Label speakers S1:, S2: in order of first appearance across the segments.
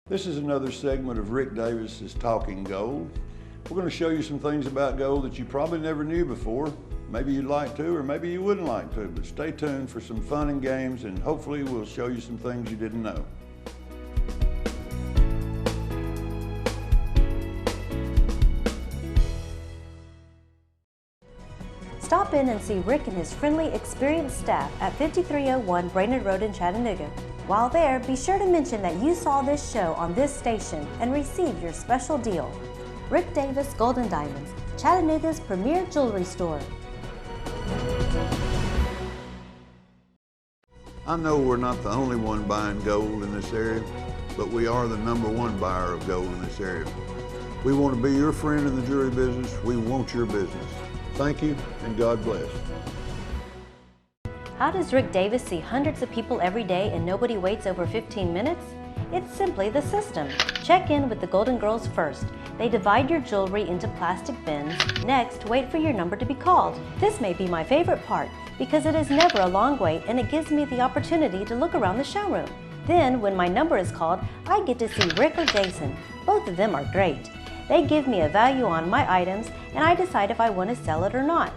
S1: This is another segment of Rick Davis's Talking Gold. We're going to show you some things about gold that you probably never knew before. Maybe you'd like to, or maybe you wouldn't like to, but stay tuned for some fun and games, and hopefully we'll show you some things you didn't know.
S2: Stop in and see Rick and his friendly, experienced staff at 5301 Brainerd Road in Chattanooga. While there, be sure to mention that you saw this show on this station and receive your special deal. Rick Davis Gold and Diamonds, Chattanooga's premier jewelry store.
S1: I know we're not the only one buying gold in this area, but we are the #1 buyer of gold in this area. We want to be your friend in the jewelry business. We want your business. Thank you, and God bless.
S2: How does Rick Davis see hundreds of people every day and nobody waits over 15 minutes? It's simply the system. Check in with the Golden Girls first. They divide your jewelry into plastic bins. Next, wait for your number to be called. This may be my favorite part because it is never a long wait and it gives me the opportunity to look around the showroom. Then, when my number is called, I get to see Rick or Jason. Both of them are great. They give me a value on my items and I decide if I want to sell it or not.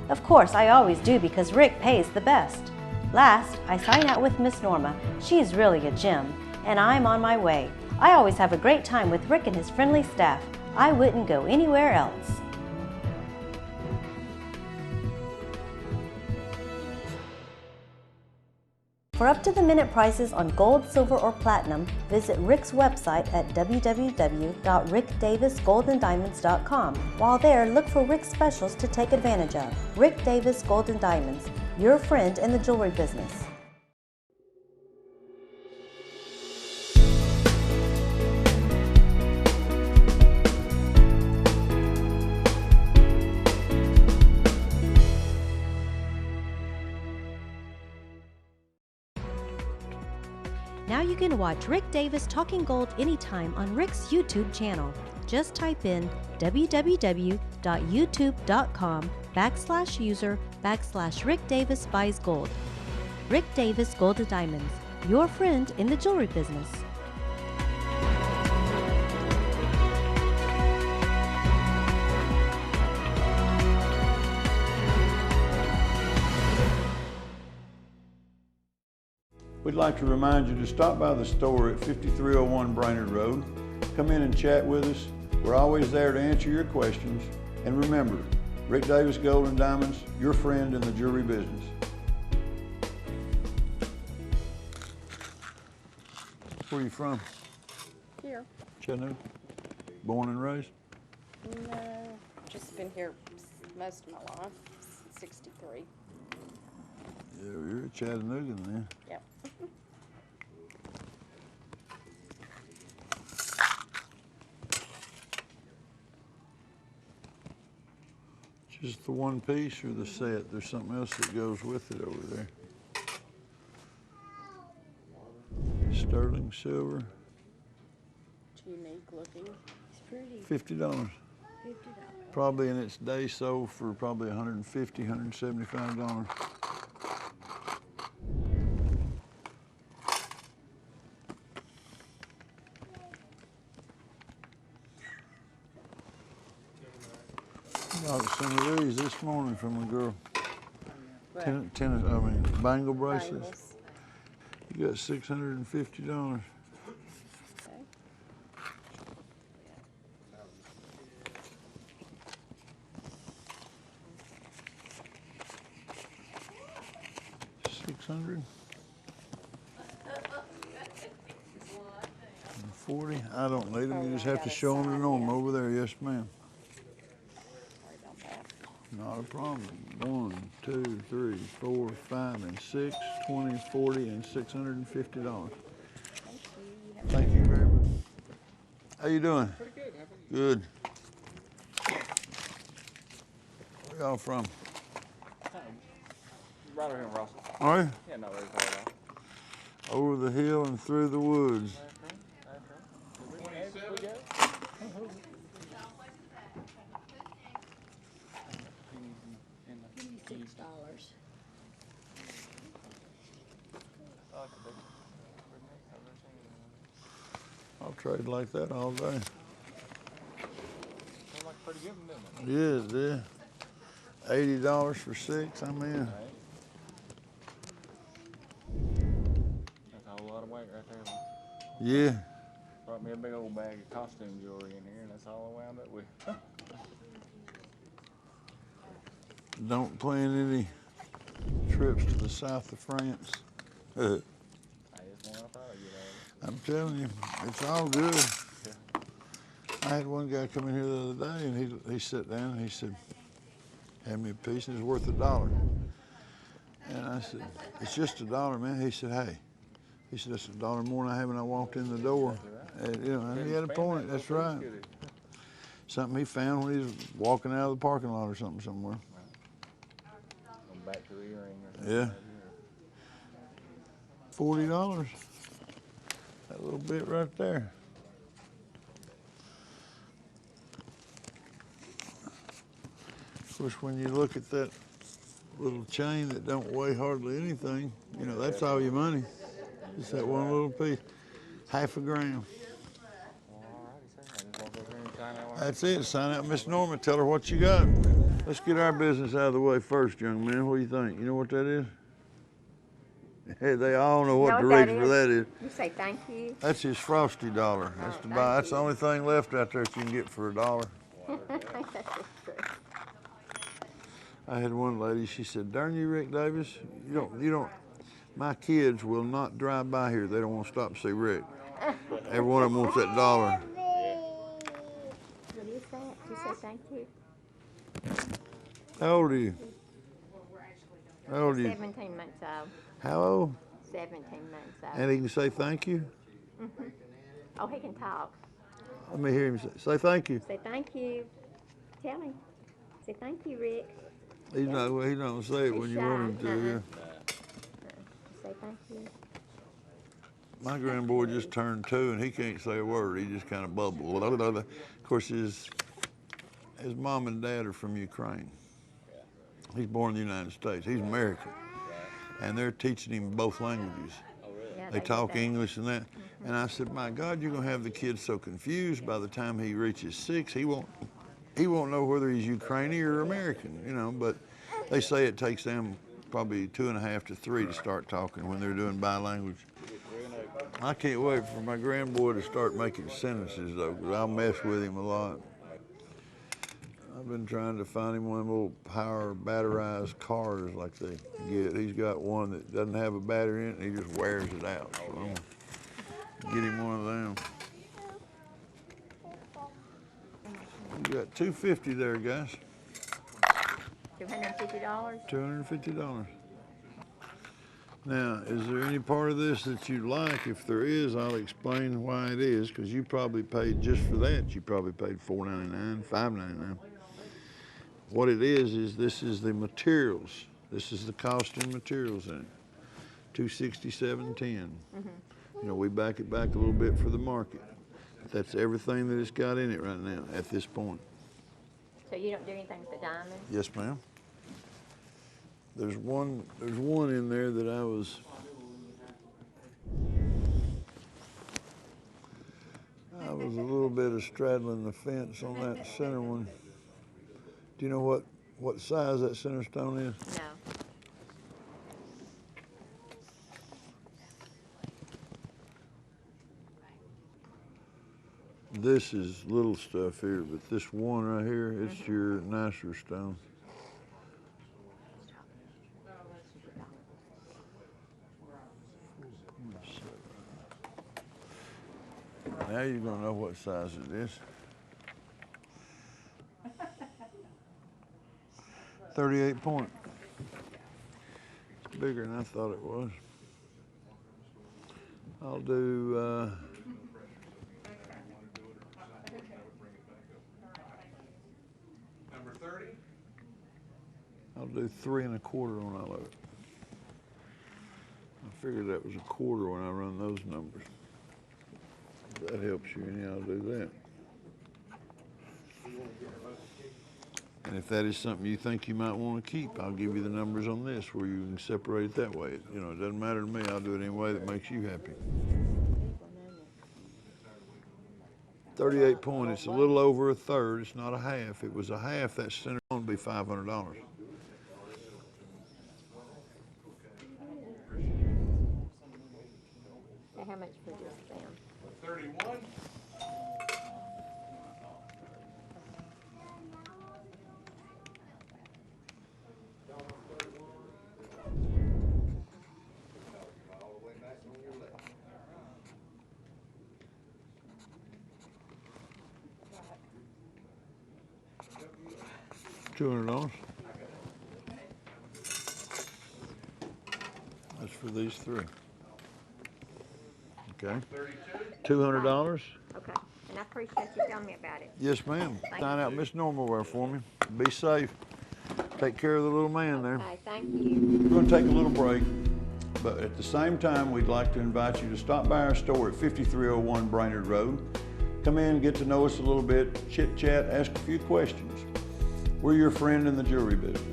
S2: Of course, I always do because Rick pays the best. Last, I sign out with Miss Norma. She's really a gem, and I'm on my way. I always have a great time with Rick and his friendly staff. I wouldn't go anywhere else. For up-to-the-minute prices on gold, silver, or platinum, visit Rick's website at www.rickdavisgoldendiamonds.com. While there, look for Rick's specials to take advantage of. Rick Davis Gold and Diamonds, your friend in the jewelry business. Now you can watch Rick Davis Talking Gold anytime on Rick's YouTube channel. Just type in www.youtube.com/user/Rick Davis Buys Gold. Rick Davis Gold and Diamonds, your friend in the jewelry business.
S1: We'd like to remind you to stop by the store at 5301 Brainerd Road. Come in and chat with us. We're always there to answer your questions. And remember, Rick Davis Gold and Diamonds, your friend in the jewelry business. Where are you from?
S3: Here.
S1: Chattanooga? Born and raised?
S3: No, just been here most of my life, 63.
S1: Yeah, you're a Chattanoogan then.
S3: Yep.
S1: Just the one piece or the set? There's something else that goes with it over there. Sterling silver.
S3: It's unique looking. It's pretty.
S1: $50. Probably in its day sold for probably $150, $175. Got some of these this morning from a girl. Bangle bracelets.
S3: Bangles.
S1: You got $650.
S3: Okay.
S1: 600. 40. I don't need them. You just have to show them to Norma over there. Yes, ma'am.
S3: Sorry about that.
S1: Not a problem. 1, 2, 3, 4, 5, and 6, 20, 40, and $650. Thank you very much. How you doing?
S4: Pretty good. How about you?
S1: Good. Where y'all from?
S4: Right over here in Russell.
S1: All right.
S4: Yeah, no worries at all.
S1: Over the hill and through the woods.
S4: 27.
S3: $56.
S1: I'll trade like that all day.
S4: Sounds like a pretty good one, doesn't it?
S1: Yeah, $80 for 6, I'm in.
S4: Right. That's a whole lot of weight right there.
S1: Yeah.
S4: Brought me a big old bag of costume jewelry in here, and that's all I wound up with.
S1: Don't plan any trips to the south of France.
S4: I just one I thought I'd get out
S1: I'm telling you, it's all good. I had one guy come in here the other day, and he sat down and he said, "Hand me a piece, and it's worth $1." And I said, "It's just $1, man." He said, "Hey," he said, "that's $1 more than I have when I walked in the door." And, you know, and he had a point. That's right. Something he found when he was walking out of the parking lot or something somewhere.
S4: Going back to the earring or something.
S1: Yeah. $40. That little bit right there. Of course, when you look at that little chain that don't weigh hardly anything, you know, that's all your money. Just that one little piece. Half a gram.
S4: Alrighty, sir. I just walk over here and sign that one.
S1: That's it. Sign out Miss Norma. Tell her what you got. Let's get our business out of the way first, young man. What do you think? You know what that is? Hey, they all know what the reason for that is.
S3: You say thank you.
S1: That's his Frosty dollar. That's to buy. That's the only thing left out there that you can get for $1. I had one lady. She said, "Darn you, Rick Davis, you don't. My kids will not drive by here. They don't want to stop and see Rick. Every one of them wants that $1."
S3: What is that? You say thank you.
S1: How old are you? How old are you?
S3: 17 months old.
S1: How old?
S3: 17 months old.
S1: And he can say thank you.
S3: Oh, he can talk.
S1: Let me hear him say thank you.
S3: Say thank you. Tell him. Say thank you, Rick.
S1: He's not. He don't say it when you want him to. Yeah.
S3: Say thank you.
S1: My grandboy just turned 2 and he can't say a word. He just kind of bubbles. Of course, his mom and dad are from Ukraine. He's born in the United States. He's American. And they're teaching him both languages.
S3: Yeah,
S1: They talk English and that. And I said, "My God, you're gonna have the kid so confused by the time he reaches 6, he won't know whether he's Ukrainian or American, you know." But they say it takes them probably 2.5 to 3 to start talking when they're doing bilanguage. I can't wait for my grandboy to start making sentences though, because I'll mess with him a lot. I've been trying to find him one of them little power batterized cars like they get. He's got one that doesn't have a battery in it, and he just wears it out. So I'm gonna get him one of them. You got $250 there, guys.
S3: $250?
S1: $250. Now, is there any part of this that you like? If there is, I'll explain why it is, because you probably paid just for that. You probably paid $4.99, $5.99. What it is this is the materials. This is the cost and materials in it. $267.10. You know, we back it back a little bit for the market. That's everything that it's got in it right now at this point.
S3: So you don't do anything with the diamonds?
S1: Yes, ma'am. There's one in there that I was a little bit of straddling the fence on that center one. Do you know what size that center stone is?
S3: No.
S1: This is little stuff here, but this one right here, it's your nicer stone. Now you're gonna know what size it is. 38 point. It's bigger than I thought it was. I'll do,
S5: Number 30?
S1: I'll do 3 1/4 on all of it. I figured that was a quarter when I run those numbers. If that helps you any, I'll do that. And if that is something you think you might want to keep, I'll give you the numbers on this where you can separate it that way. You know, it doesn't matter to me. I'll do it any way that makes you happy. 38 point, it's a little over a third, it's not a half. If it was a half, that center would be $500.
S5: How much for just them?
S1: 31. $200. That's for these three. Okay. $200.
S5: Okay, and I appreciate you telling me about it.
S1: Yes, ma'am.
S5: Thank
S1: Sign out
S5: you.
S1: Miss Normalware for me. Be safe. Take care of the little man there.
S5: Okay, thank you.
S1: We're going to take a little break, but at the same time, we'd like to invite you to stop by our store at 5301 Brainerd Road. Come in, get to know us a little bit, chit chat, ask a few questions. We're your friend in the jewelry business.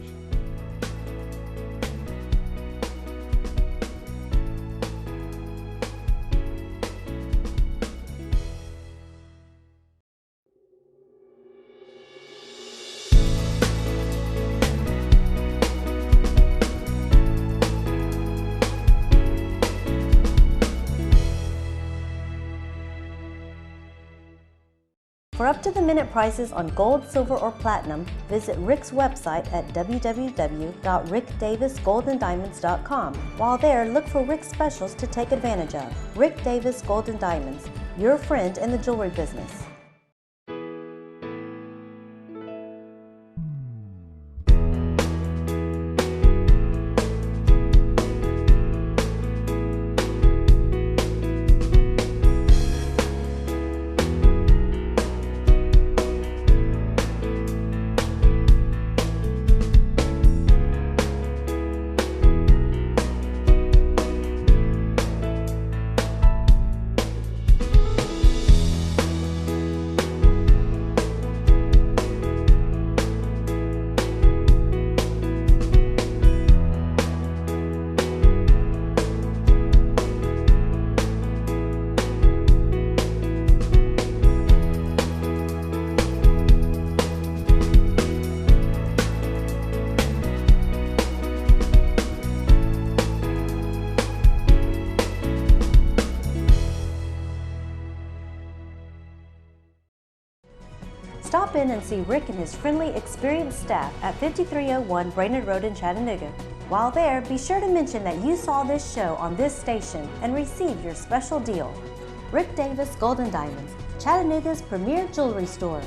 S2: For up-to-the-minute prices on gold, silver, or platinum, visit Rick's website at www.rickdavisgoldendiamonds.com. While there, look for Rick's specials to take advantage of. Rick Davis Gold and Diamonds, your friend in the jewelry business. Stop in and see Rick and his friendly, experienced staff at 5301 Brainerd Road in Chattanooga. While there, be sure to mention that you saw this show on this station and receive your special deal. Rick Davis Gold and Diamonds, Chattanooga's premier jewelry store.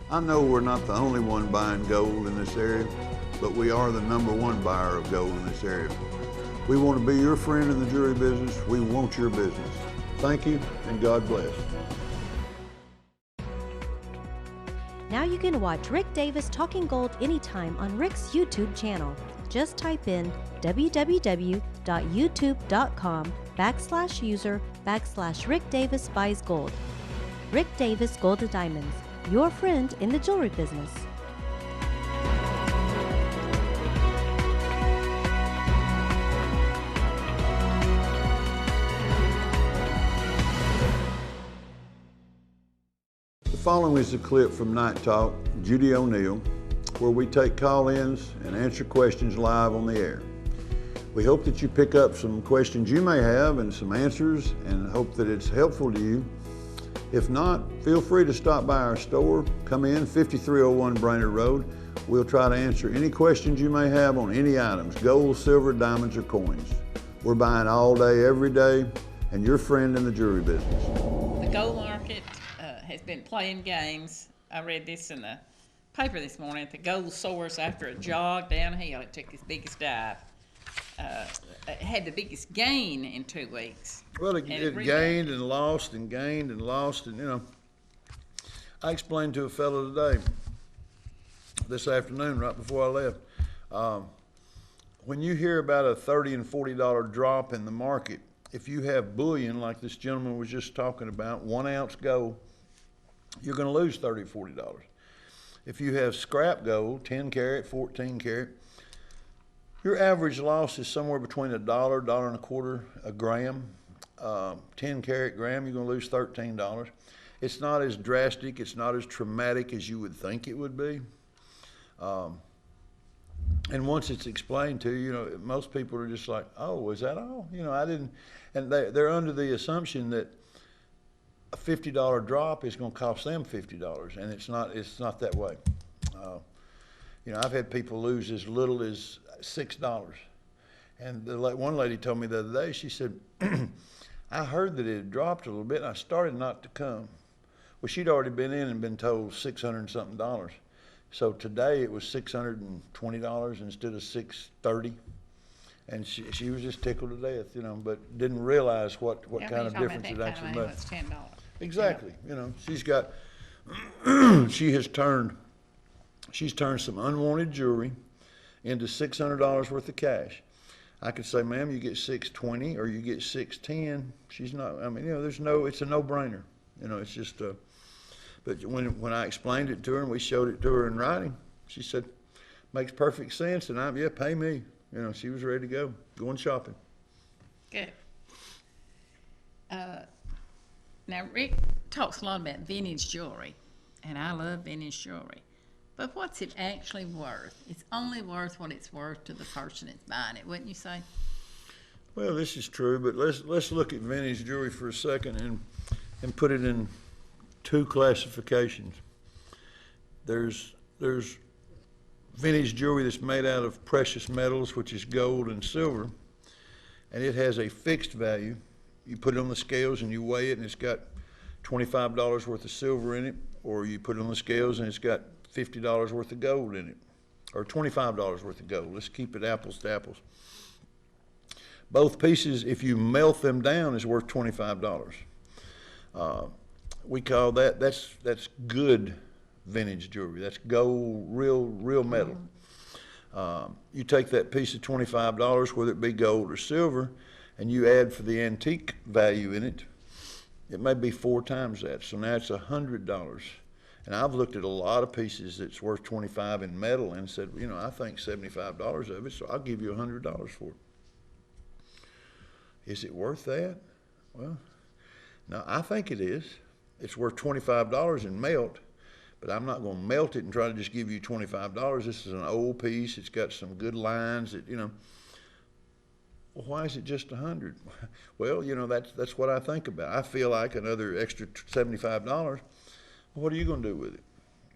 S1: I know we're not the only one buying gold in this area, but we are the #1 buyer of gold in this area. We want to be your friend in the jewelry business. We want your business. Thank you, and God bless.
S2: Now you can watch Rick Davis Talking Gold anytime on Rick's YouTube channel. Just type in www.youtube.com/user/Rick Davis Buys Gold. Rick Davis Gold and Diamonds, your friend in the jewelry business.
S1: The following is a clip from Night Talk, Judy O'Neill, where we take call-ins and answer questions live on the air. We hope that you pick up some questions you may have and some answers, and hope that it's helpful to you. If not, feel free to stop by our store. Come in, 5301 Brainerd Road. We'll try to answer any questions you may have on any items, gold, silver, diamonds, or coins. We're buying all day, every day, and your friend in the jewelry business.
S6: The gold market has been playing games. I read this in the paper this morning. The gold soars after a jog downhill. It took its biggest dive. It had the biggest gain in 2 weeks.
S1: Well, it
S6: rebounded.
S1: gained and lost and gained and lost, and you know, I explained to a fellow today, this afternoon, right before I left, when you hear about a $30 and $40 drop in the market, if you have bullion like this gentleman was just talking about, 1 ounce gold, you're going to lose $30 or $40. If you have scrap gold, 10 karat, 14 karat, your average loss is somewhere between $1, $1.25 a gram. 10 karat gram, you're gonna lose $13. It's not as drastic, it's not as traumatic as you would think it would be. And once it's explained to you, you know, most people are just like, oh, is that all? You know, I didn't, and they're under the assumption that a $50 drop is gonna cost them $50, and it's not that way. You know, I've had people lose as little as $6. And one lady told me the other day, she said, I heard that it had dropped a little bit, and I started not to come. Well, she'd already been in and been told $600 and something. So today it was $620 instead of $630. And she was just tickled to death, you know, but didn't realize what
S6: Yeah,
S1: kind
S6: when
S1: of
S6: you're
S1: difference
S6: talking
S1: it
S6: about
S1: actually
S6: that kind of money,
S1: made.
S6: it's $10.
S1: Exactly. You know, she's turned some unwanted jewelry into $600 worth of cash. I could say, ma'am, you get $620 or you get $610. She's not, I mean, you know, it's a no-brainer. You know, it's just, but when I explained it to her and we showed it to her in writing, she said, makes perfect sense, and yeah, pay me. You know, she was ready to go, going shopping.
S6: Good. Now, Rick talks a lot about vintage jewelry, and I love vintage jewelry. But what's it actually worth? It's only worth what it's worth to the person that's buying it, wouldn't you say?
S1: Well, this is true, but let's look at vintage jewelry for a second and put it in two classifications. There's vintage jewelry that's made out of precious metals, which is gold and silver, and it has a fixed value. You put it on the scales and you weigh it, and it's got $25 worth of silver in it, or you put it on the scales and it's got $50 worth of gold in it, or $25 worth of gold. Let's keep it apples to apples. Both pieces, if you melt them down, is worth $25. We call that's good vintage jewelry. That's gold, real metal. You take that piece of $25, whether it be gold or silver, and you add for the antique value in it, it may be 4 times that. So now it's $100. And I've looked at a lot of pieces that's worth $25 in metal and said, you know, I think $75 of it, so I'll give you $100 for it. Is it worth that? Well, no, I think it is. It's worth $25 in melt, but I'm not going to melt it and try to just give you $25. This is an old piece. It's got some good lines that, you know. Well, why is it just $100? Well, you know, that's what I think about. I feel like another extra $75. Well, what are you going to do with it?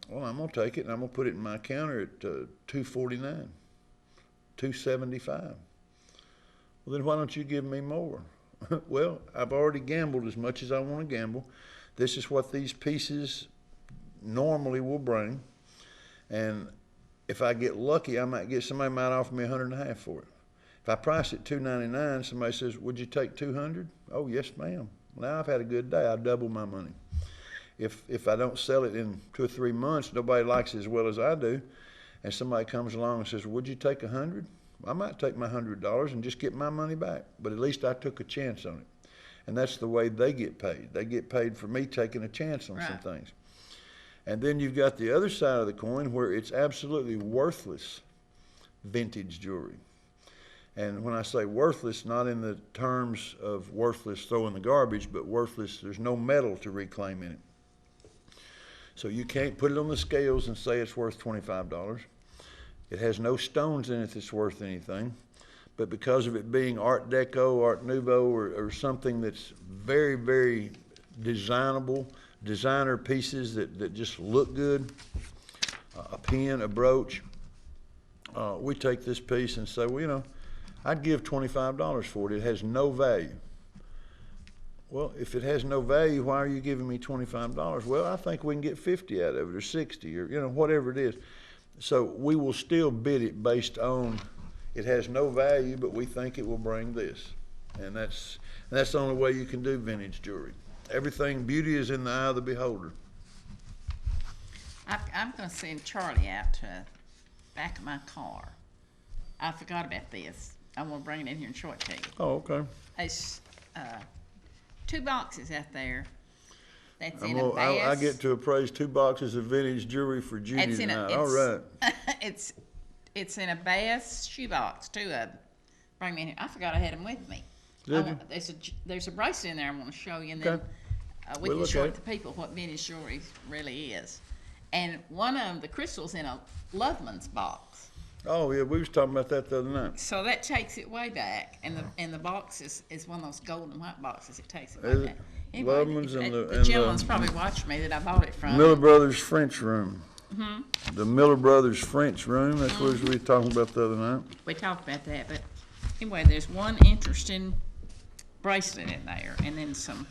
S1: Well, I'm going to take it and I'm going to put it in my counter at $249, $275. Well, then why don't you give me more? Well, I've already gambled as much as I want to gamble. This is what these pieces normally will bring. And if I get lucky, somebody might offer me $150 for it. If I price it $299, somebody says, would you take $200? Oh, yes, ma'am. Now I've had a good day. I double my money. If I don't sell it in 2 or 3 months, nobody likes it as well as I do, and somebody comes along and says, would you take $100? I might take my $100 and just get my money back, but at least I took a chance on it. And that's the way they get paid. They get paid for me taking a chance on some things. And then you've got the other side of the coin where it's absolutely worthless vintage jewelry. And when I say worthless, not in the terms of worthless, throw in the garbage, but worthless, there's no metal to reclaim in it. So you can't put it on the scales and say it's worth $25. It has no stones in it that's worth anything. But because of it being Art Deco, Art Nouveau, or something that's very, very designable, designer pieces that just look good, a pin, a brooch, we take this piece and say, well, you know, I'd give $25 for it. It has no value. Well, if it has no value, why are you giving me $25? Well, I think we can get 50 out of it, or 60, or, you know, whatever it is. So we will still bid it based on it has no value, but we think it will bring this. And that's the only way you can do vintage jewelry. Everything, beauty is in the eye of the beholder.
S6: I'm going to send Charlie out to the back of my car. I forgot about this. I'm going to bring it in here and show it to you.
S1: Oh, okay.
S6: It's 2 boxes out there. That's in a bass.
S1: I get to appraise 2 boxes of vintage jewelry for Judy tonight. All right.
S6: It's in a bass shoebox, 2 of them. Bring me in here. I forgot I had them with me.
S1: Did you?
S6: There's a bracelet in there I want to show you, and then
S1: Okay.
S6: we
S1: We'll
S6: can
S1: look
S6: show
S1: at
S6: it
S1: it.
S6: to people what vintage jewelry really is. And one of the crystals in a Loveman's box.
S1: Oh, yeah, we was talking about that the other night.
S6: So that takes it way back, and the box is one of those gold and white boxes. It takes it way
S1: Is it?
S6: back. Anyway,
S1: Loveman's and
S6: the
S1: the
S6: gentleman's probably watched me that I bought it from.
S1: Miller Brothers French Room.
S6: Mm-hmm.
S1: The Miller Brothers French Room, that's what we were talking about the other night.
S6: We talked about that, but anyway, there's one interesting bracelet in there, and then some.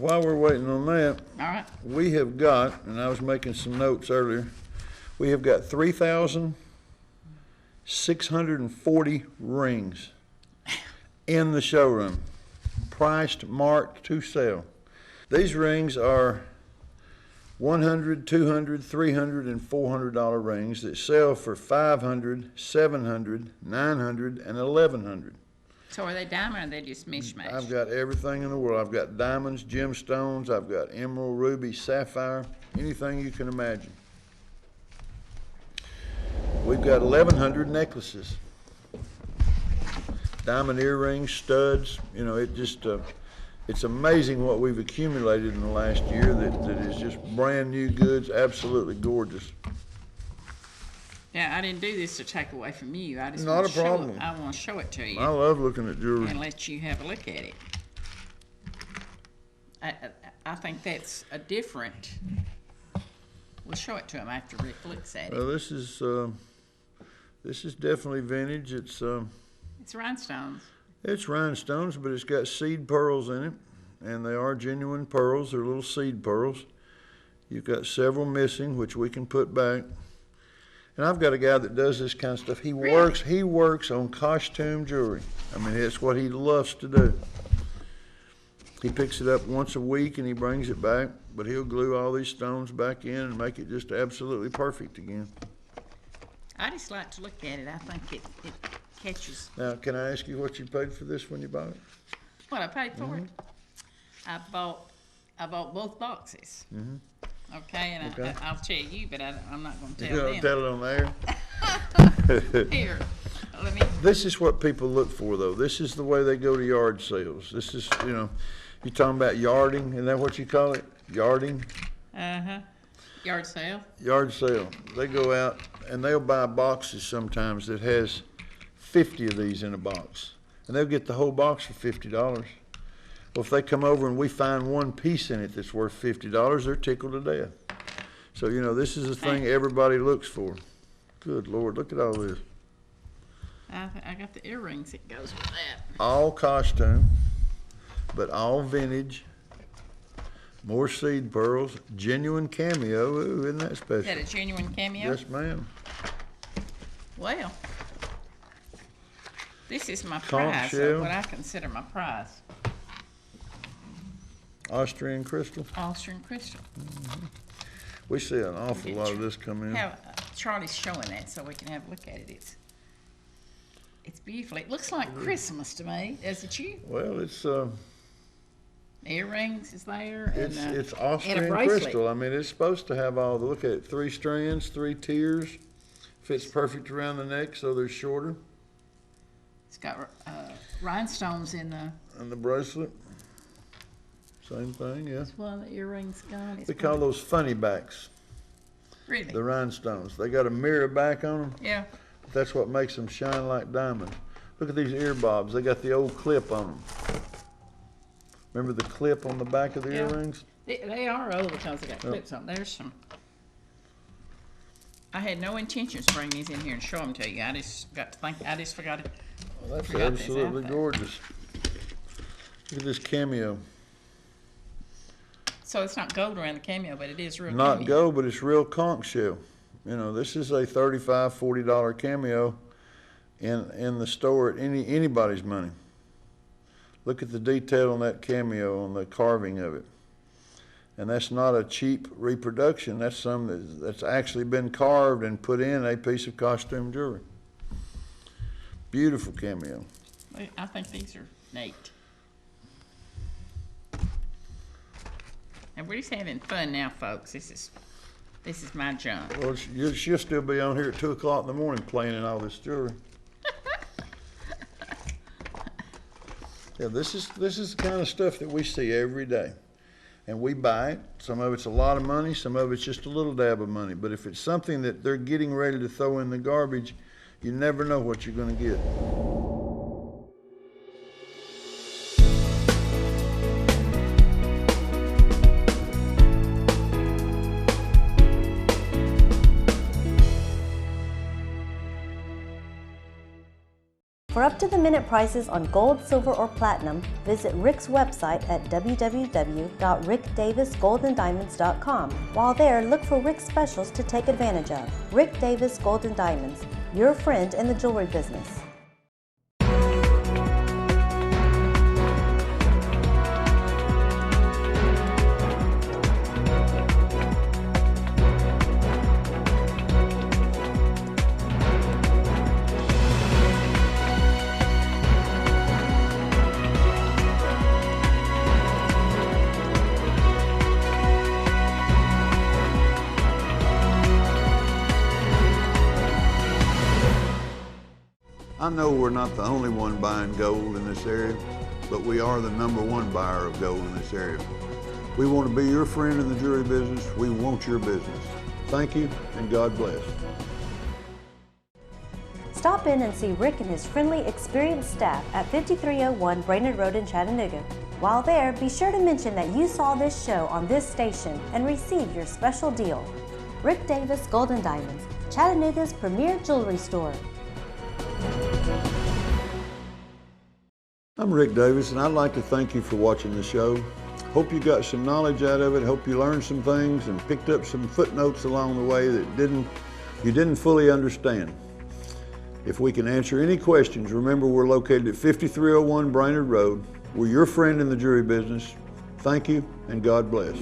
S1: While we're waiting on that,
S6: All right.
S1: we have got, and I was making some notes earlier, we have got 3,640 rings in the showroom, priced, marked to sell. These rings are $100, $200, $300, and $400 rings that sell for $500, $700, $900, and $1,100.
S6: So are they diamond or are they just mishmash?
S1: I've got everything in the world. I've got diamonds, gemstones, I've got emerald, ruby, sapphire, anything you can imagine. We've got 1,100 necklaces. Diamond earrings, studs, you know, it just, it's amazing what we've accumulated in the last year that is just brand new goods, absolutely gorgeous.
S6: Yeah, I didn't do this to take away from you. I just
S1: Not
S6: want
S1: a
S6: to show
S1: problem.
S6: it. I want to show it to you
S1: I love looking at jewelry.
S6: and let you have a look at it. I think that's a different. We'll show it to him after Rick looks at it.
S1: Well, this is definitely vintage.
S6: It's rhinestones.
S1: It's rhinestones, but it's got seed pearls in it, and they are genuine pearls. They're little seed pearls. You've got several missing, which we can put back. And I've got a guy that does this kind of stuff. He works on costume jewelry. I mean, it's what he loves to do. He picks it up once a week and he brings it back, but he'll glue all these stones back in and make it just absolutely perfect again.
S6: I just like to look at it. I think it catches
S1: Now, can I ask you what you paid for this when you bought it?
S6: what I paid for it. I bought both boxes. Okay, and
S1: Okay.
S6: I'll tell you, but I'm not going to
S1: You
S6: tell
S1: don't
S6: them.
S1: tell it on there.
S6: Here, let me.
S1: This is what people look for, though. This is the way they go to yard sales. This is, you know, you're talking about yarding. Isn't that what you call it? Yarding?
S6: Yard sale.
S1: Yard sale. They go out and they'll buy boxes sometimes that has 50 of these in a box. And they'll get the whole box for $50. Well, if they come over and we find one piece in it that's worth $50, they're tickled to death. So, you know, this is the thing everybody looks for. Good Lord, look at all this.
S6: I got the earrings that goes with that.
S1: All costume, but all vintage. More seed pearls, genuine cameo. Ooh, isn't that
S6: Is
S1: special?
S6: that a genuine cameo?
S1: Yes, ma'am.
S6: Well, this is my
S1: Conch
S6: prize,
S1: shell.
S6: what I consider my prize.
S1: Austrian crystal.
S6: Austrian crystal.
S1: We see an awful lot of this come in.
S6: Have Charlie's showing that so we can have a look at it. It's beautiful. It looks like Christmas to me. Does it you?
S1: Well, it's
S6: Earrings is there. And,
S1: it's
S6: and a
S1: Austrian
S6: bracelet.
S1: crystal. I mean, it's supposed to have all the, look at it, 3 strands, 3 tiers. Fits perfect around the neck, so they're shorter.
S6: It's got rhinestones in the.
S1: And the bracelet, same thing, yeah.
S6: It's one of the earrings gone. It's
S1: We call those funny backs,
S6: really.
S1: the rhinestones. They got a mirror back on them.
S6: Yeah.
S1: That's what makes them shine like diamonds. Look at these ear bobs. They got the old clip on them. Remember the clip on the back of the
S6: Yeah.
S1: earrings?
S6: They are old because they got clips on. There's some. I had no intentions to bring these in here and show them to you. I just got to think. I just forgot it.
S1: Well, that's
S6: Forgot this
S1: absolutely
S6: out there.
S1: gorgeous. Look at this cameo.
S6: So it's not gold around the cameo, but it is real.
S1: Not
S6: cameo.
S1: gold, but it's real conch shell. You know, this is a $35, $40 cameo in the store at anybody's money. Look at the detail on that cameo, on the carving of it. And that's not a cheap reproduction. That's some that's actually been carved and put in a piece of costume jewelry. Beautiful cameo.
S6: I think these are neat. And we're just having fun now, folks. This is my junk.
S1: Well, she'll still be on here at 2 o'clock in the morning playing in all this jewelry. Yeah, this is the kind of stuff that we see every day. And we buy it. Some of it's a lot of money, some of it's just a little dab of money. But if it's something that they're getting ready to throw in the garbage, you never know what you're gonna get.
S2: For up-to-the-minute prices on gold, silver, or platinum, visit Rick's website at www.rickdavisgoldendiamonds.com. While there, look for Rick's specials to take advantage of. Rick Davis Gold and Diamonds, your friend in the jewelry business.
S1: I know we're not the only one buying gold in this area, but we are the #1 buyer of gold in this area. We want to be your friend in the jewelry business. We want your business. Thank you, and God bless.
S2: Stop in and see Rick and his friendly, experienced staff at 5301 Brainerd Road in Chattanooga. While there, be sure to mention that you saw this show on this station and receive your special deal. Rick Davis Gold and Diamonds, Chattanooga's premier jewelry store.
S1: I'm Rick Davis, and I'd like to thank you for watching the show. Hope you got some knowledge out of it. Hope you learned some things and picked up some footnotes along the way that you didn't fully understand. If we can answer any questions, remember we're located at 5301 Brainerd Road. We're your friend in the jewelry business. Thank you, and God bless.